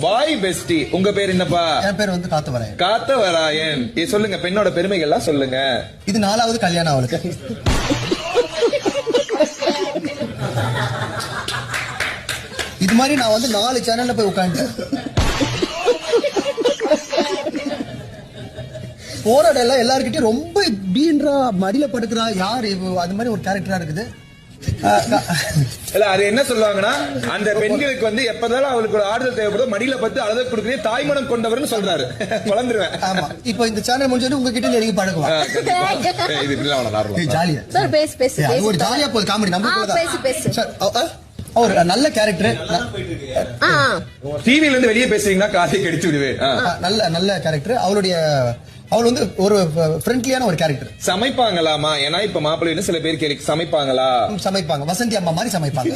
Boy bestie. உங்க பேர் என்னப்பா? என் பேர் வந்து காத்தவராயன். காத்தவராயன். சொல்லுங்க, பெண்ணோட பெருமைகள்லாம் சொல்லுங்க. இது 4வது கல்யாணம் அவளுக்கு. இது மாதிரி நான் வந்து 4 சேனல்ல போய் உட்காந்துட்டேன். போராட எல்லாம் எல்லாருக்கிட்டையும் ரொம்ப பீன்றா, மடியில படுக்கிறா, யாரு அது மாதிரி ஒரு கேரக்டரா இருக்குது. இல்ல, அது என்ன சொல்லுவாங்கன்னா, அந்த பெண்களுக்கு வந்து எப்பதான் அவளுக்கு ஒரு ஆறுதல் தேவைப்படுதோ மடியில பத்து அழுத கொடுக்குறே தாய்மனம் கொண்டவர்னு சொல்றாரு. வளர்ந்துருவேன். ஆமா, இப்போ இந்த சேனல் முடிஞ்சிட்டு உங்ககிட்ட நெருங்கி பழகுவா. இது இப்படி ஜாலியா சார் பேசு அது ஒரு ஜாலியா போகுது காமெடி. நம்ம பேசு ஒரு நல்ல கேரக்டர். டிவில இருந்து வெளியே பேசுறீங்கன்னா காதை கடிச்சு விடுவேன். நல்ல கேரக்டர். அவள் வந்து ஒரு ஃப்ரெண்ட்லியான ஒரு கேரக்டர். சமைப்பாங்களாமா? ஏன்னா இப்ப மாப்பிள்ளை சில பேர் சமைப்பாங்களா? சமைப்பாங்க. வசந்தி அம்மா மாதிரி சமைப்பாங்க.